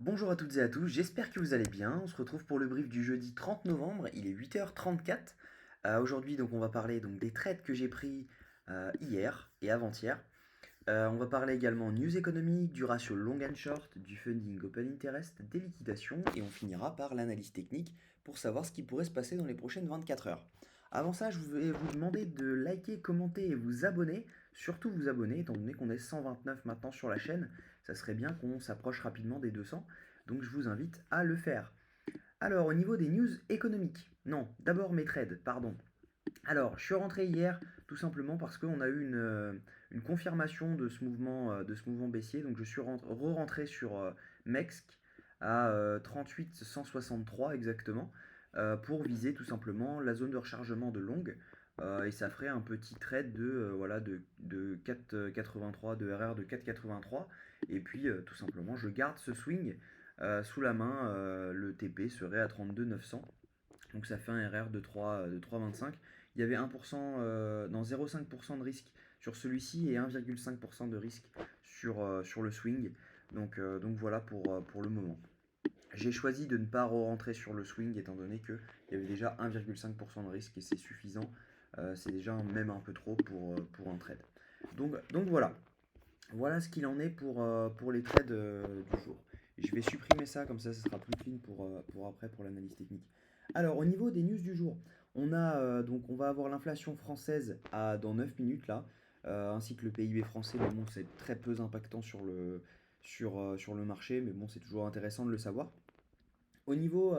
Bonjour à toutes et à tous, j'espère que vous allez bien. On se retrouve pour le brief du jeudi 30 novembre, il est 8h34. Aujourd'hui, donc, on va parler donc, des trades que j'ai pris hier et avant-hier. On va parler également news économique, du ratio long and short, du funding open interest, des liquidations et on finira par l'analyse technique pour savoir ce qui pourrait se passer dans les prochaines 24 heures. Avant ça, je vais vous demander de liker, commenter et vous abonner. Surtout vous abonner, étant donné qu'on est 129 maintenant sur la chaîne. Ça serait bien qu'on s'approche rapidement des 200. Donc je vous invite à le faire. Alors, au niveau des news économiques. Non, d'abord mes trades, pardon. Alors, je suis rentré hier tout simplement parce qu'on a eu une confirmation de ce mouvement baissier. Donc, je suis re-rentré sur MEXC à 38 163 exactement pour viser tout simplement la zone de rechargement de longue. Et ça ferait un petit trade voilà, de 4,83, de RR de 4,83. Et puis, tout simplement, je garde ce swing sous la main. Le TP serait à 32 900. Donc ça fait un RR de 3,25. Il y avait 1%, non 0,5% de risque sur celui-ci et 1,5% de risque sur le swing. Donc voilà pour le moment. J'ai choisi de ne pas rentrer sur le swing étant donné qu'il y avait déjà 1,5% de risque et c'est suffisant. C'est déjà même un peu trop pour un trade. Donc voilà. Voilà ce qu'il en est pour les trades du jour. Je vais supprimer ça, comme ça sera plus clean pour après, pour l'analyse technique. Alors, au niveau des news du jour, on va avoir l'inflation française dans 9 minutes là, ainsi que le PIB français, mais bon, c'est très peu impactant sur le marché, mais bon, c'est toujours intéressant de le savoir. Au niveau,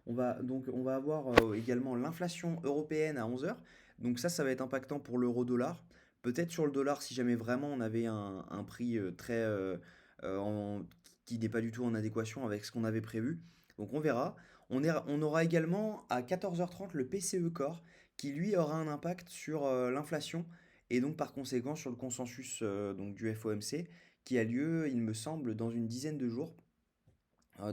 on va avoir également l'inflation européenne à 11 heures. Donc ça va être impactant pour l'euro-dollar. Peut-être sur le dollar si jamais vraiment on avait un prix euh, en- qui n'est pas du tout en adéquation avec ce qu'on avait prévu. Donc on verra. On aura également à 14h30 le PCE Core qui lui aura un impact sur l'inflation et donc par conséquent sur le consensus donc du FOMC qui a lieu, il me semble, dans une dizaine de jours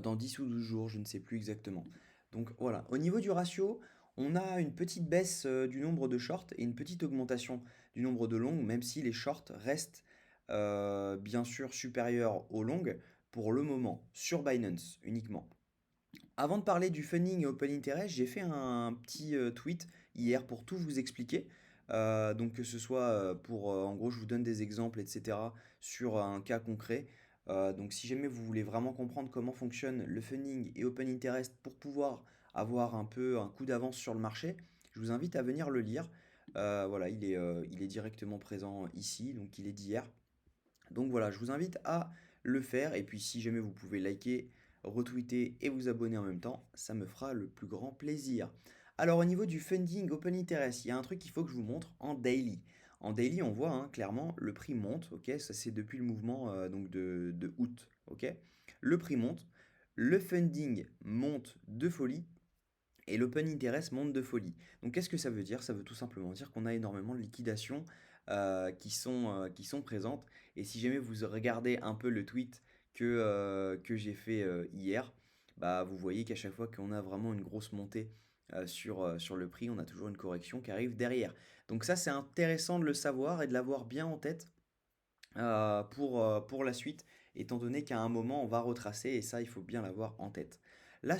dans 10 ou 12 jours, je ne sais plus exactement. Donc voilà, au niveau du ratio, on a une petite baisse du nombre de shorts et une petite augmentation du nombre de longues, même si les shorts restent bien sûr supérieurs aux longues pour le moment, sur Binance uniquement. Avant de parler du funding et open interest, j'ai fait un petit tweet hier pour tout vous expliquer. Donc que ce soit en gros, je vous donne des exemples, etc. sur un cas concret. Donc si jamais vous voulez vraiment comprendre comment fonctionne le funding et open interest pour pouvoir avoir un peu un coup d'avance sur le marché, je vous invite à venir le lire. Voilà, il est directement présent ici, donc il est d'hier. Donc voilà, je vous invite à le faire. Et puis si jamais vous pouvez liker, retweeter et vous abonner en même temps, ça me fera le plus grand plaisir. Alors au niveau du funding Open Interest, il y a un truc qu'il faut que je vous montre en daily. En daily, on voit hein, clairement le prix monte, ok? Ça c'est depuis le mouvement donc de août, ok? Le prix monte, le funding monte de folie et l'open interest monte de folie. Donc qu'est-ce que ça veut dire? Ça veut tout simplement dire qu'on a énormément de liquidations qui sont présentes. Et si jamais vous regardez un peu le tweet que j'ai fait hier, bah, vous voyez qu'à chaque fois qu'on a vraiment une grosse montée sur le prix, on a toujours une correction qui arrive derrière. Donc ça, c'est intéressant de le savoir et de l'avoir bien en tête pour la suite, étant donné qu'à un moment, on va retracer, et ça, il faut bien l'avoir en tête. Là,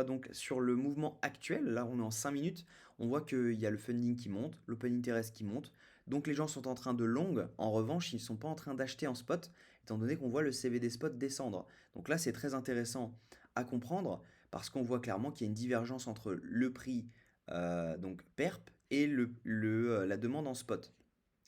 donc, sur le mouvement actuel, là, on est en 5 minutes, on voit qu'il y a le funding qui monte, l'open interest qui monte, donc les gens sont en train de long, en revanche, ils ne sont pas en train d'acheter en spot, étant donné qu'on voit le CVD spot descendre. Donc là, c'est très intéressant à comprendre, parce qu'on voit clairement qu'il y a une divergence entre le prix, donc PERP, et la demande en spot.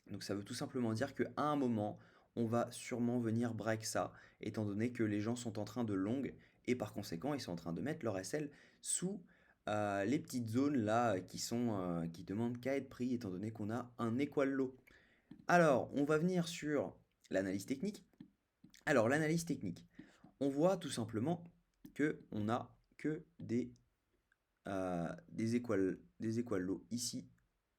Donc ça veut tout simplement dire qu'à un moment, on va sûrement venir break ça, étant donné que les gens sont en train de long et par conséquent, ils sont en train de mettre leur SL sous les petites zones là qui demandent qu'à être pris, étant donné qu'on a un equal low. Alors, on va venir sur l'analyse technique. Alors, l'analyse technique, on voit tout simplement que on a que des equal low ici.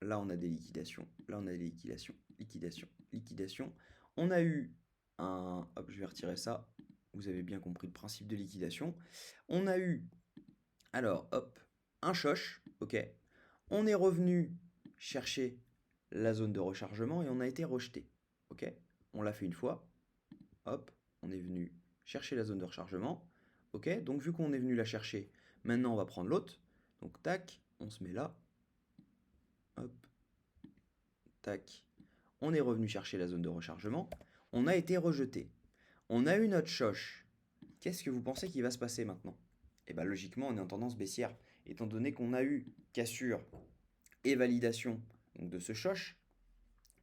Là, on a des liquidations. Là, on a des liquidations. Liquidation, liquidation. On a eu un... Hop, je vais retirer ça. Vous avez bien compris le principe de liquidation. On a eu, alors, hop, un choche. OK. On est revenu chercher la zone de rechargement et on a été rejeté. OK. On l'a fait une fois. Hop, on est venu chercher la zone de rechargement. Ok, donc vu qu'on est venu la chercher, maintenant on va prendre l'autre. Donc tac, on se met là. Hop, tac. On est revenu chercher la zone de rechargement. On a été rejeté. On a eu notre choche. Qu'est-ce que vous pensez qui va se passer maintenant? Eh bien logiquement, on est en tendance baissière. Étant donné qu'on a eu cassure et validation donc, de ce choche,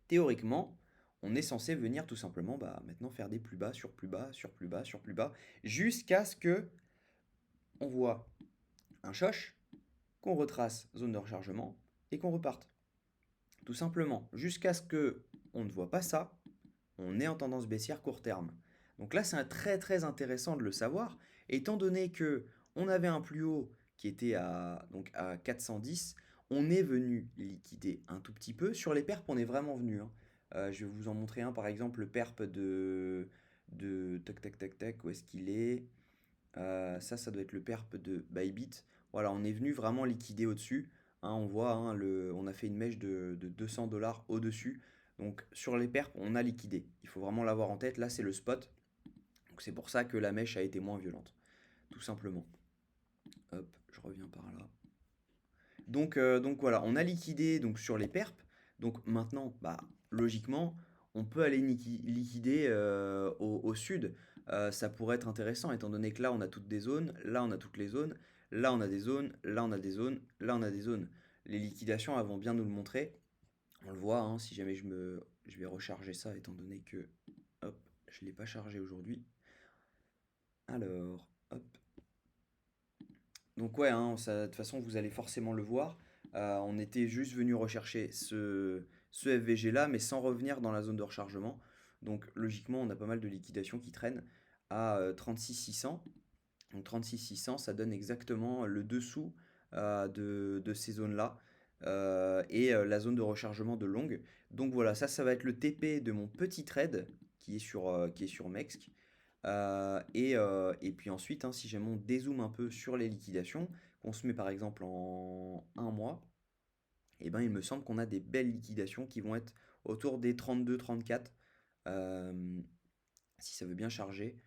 théoriquement, on est censé venir tout simplement maintenant faire des plus bas sur plus bas sur plus bas sur plus bas jusqu'à ce que on voit un choche, qu'on retrace zone de rechargement et qu'on reparte. Tout simplement, jusqu'à ce que on ne voit pas ça, on est en tendance baissière court terme. Donc là, c'est très très intéressant de le savoir, étant donné que on avait un plus haut qui était à 410, on est venu liquider un tout petit peu. Sur les perps, on est vraiment venu, hein. Je vais vous en montrer un, par exemple, le perp de tac tac tac tac, où est-ce qu'il est? Ça doit être le perp de Bybit. Voilà, on est venu vraiment liquider au-dessus, hein. On voit, hein, on a fait une mèche de 200 dollars au-dessus. Donc sur les perps, on a liquidé. Il faut vraiment l'avoir en tête. Là, c'est le spot. Donc c'est pour ça que la mèche a été moins violente. Tout simplement. Hop, je reviens par là. Donc voilà, on a liquidé donc, sur les perps. Donc maintenant, logiquement, on peut aller liquider au sud. Ça pourrait être intéressant étant donné que là, on a toutes des zones. Là, on a toutes les zones. Là, on a des zones. Là, on a des zones. Là, on a des zones. Les liquidations, elles vont bien nous le montrer. On le voit, hein, si jamais je vais recharger ça, étant donné que, hop, je ne l'ai pas chargé aujourd'hui. Alors, hop. Donc ouais, hein, de toute façon, vous allez forcément le voir. On était juste venu rechercher ce FVG là, mais sans revenir dans la zone de rechargement. Donc logiquement, on a pas mal de liquidations qui traînent à 36 600. Donc 36 600, ça donne exactement le dessous de ces zones-là et la zone de rechargement de longue. Donc voilà, ça va être le TP de mon petit trade qui est sur Mex. Et puis ensuite, hein, si jamais on dézoome un peu sur les liquidations, qu'on se met par exemple en un mois, et ben il me semble qu'on a des belles liquidations qui vont être autour des 32-34, euh, si ça veut bien charger.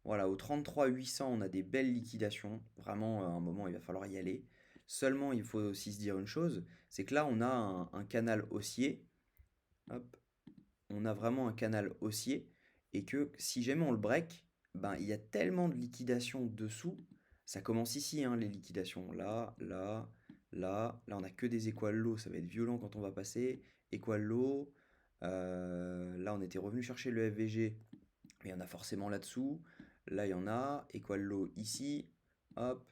Voilà, au 33 800, on a des belles liquidations. Vraiment, à un moment, il va falloir y aller. Seulement, il faut aussi se dire une chose, c'est que là, on a un canal haussier. Hop, on a vraiment un canal haussier et que si jamais on le break, ben, il y a tellement de liquidations dessous. Ça commence ici, hein, les liquidations. Là, là, là. Là, on n'a que des équal low. Ça va être violent quand on va passer. Équal low. Là, on était revenu chercher le FVG. Mais il y en a forcément là-dessous. Là, il y en a. Équal low ici. Hop.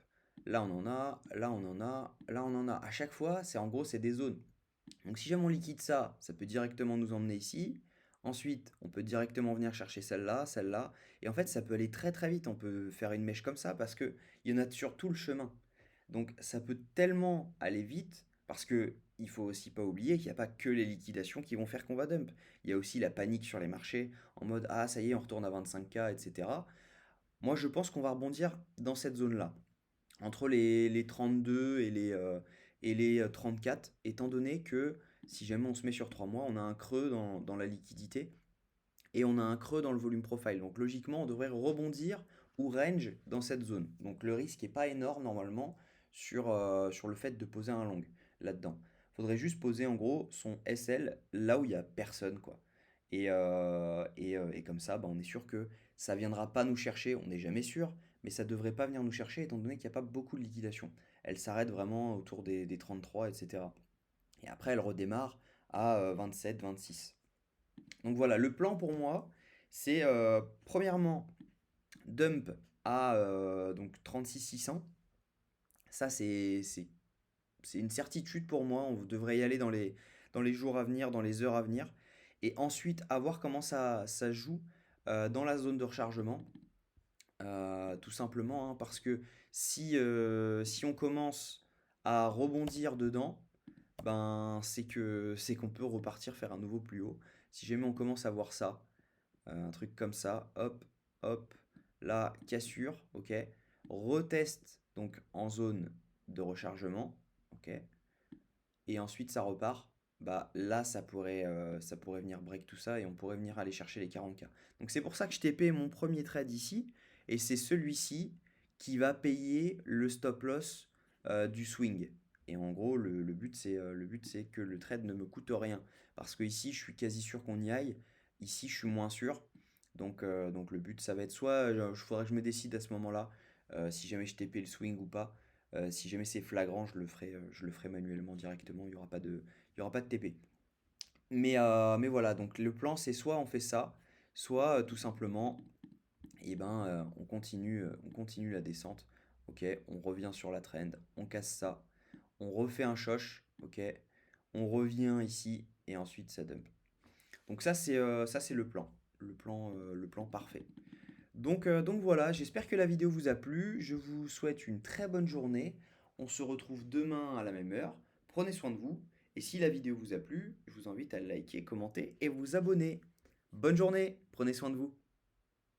Là, on en a. Là, on en a. Là, on en a. À chaque fois, c'est en gros, c'est des zones. Donc si jamais on liquide ça, ça peut directement nous emmener ici. Ensuite, on peut directement venir chercher celle-là, celle-là. Et en fait, ça peut aller très très vite. On peut faire une mèche comme ça parce qu'il y en a sur tout le chemin. Donc ça peut tellement aller vite parce que il faut aussi pas oublier qu'il n'y a pas que les liquidations qui vont faire qu'on va dump. Il y a aussi la panique sur les marchés en mode ah ça y est, on retourne à 25K, etc. Moi, je pense qu'on va rebondir dans cette zone-là entre les 32 et les 34, étant donné que si jamais on se met sur 3 mois, on a un creux dans la liquidité et on a un creux dans le volume profile. Donc logiquement, on devrait rebondir ou range dans cette zone. Donc le risque n'est pas énorme normalement sur le fait de poser un long là-dedans. Il faudrait juste poser en gros son SL là où il n'y a personne, quoi. Et comme ça, on est sûr que ça viendra pas nous chercher, on n'est jamais sûr, mais ça devrait pas venir nous chercher étant donné qu'il n'y a pas beaucoup de liquidation. Elle s'arrête vraiment autour des 33, etc. Et après, elle redémarre à 27, 26. Donc voilà, le plan pour moi, c'est premièrement dump à donc 36 600. Ça, c'est une certitude pour moi. On devrait y aller dans les jours à venir, dans les heures à venir. Et ensuite, à voir comment ça joue dans la zone de rechargement. Tout simplement, hein, parce que si on commence à rebondir dedans, ben c'est qu'on peut repartir faire un nouveau plus haut. Si jamais on commence à voir ça, un truc comme ça, hop, hop, là, cassure, ok, reteste donc en zone de rechargement, ok, et ensuite ça repart, là ça pourrait venir break tout ça et on pourrait venir aller chercher les 40K. Donc c'est pour ça que je TP mon premier trade ici et c'est celui-ci qui va payer le stop loss du swing. Et en gros, le but, c'est que le trade ne me coûte rien. Parce que ici, je suis quasi sûr qu'on y aille. Ici, je suis moins sûr. Donc le but, ça va être soit, il faudrait que je me décide à ce moment-là, si jamais je TP le swing ou pas. Si jamais c'est flagrant, je le ferai manuellement directement. Il y aura pas de TP. Mais voilà, donc le plan, c'est soit on fait ça, soit tout simplement, on continue la descente. Ok, on revient sur la trend, on casse ça, on refait un shosh, ok, on revient ici et ensuite ça dump. Donc ça c'est le plan parfait. Donc voilà, j'espère que la vidéo vous a plu. Je vous souhaite une très bonne journée. On se retrouve demain à la même heure. Prenez soin de vous. Et si la vidéo vous a plu, je vous invite à liker, commenter et vous abonner. Bonne journée, prenez soin de vous.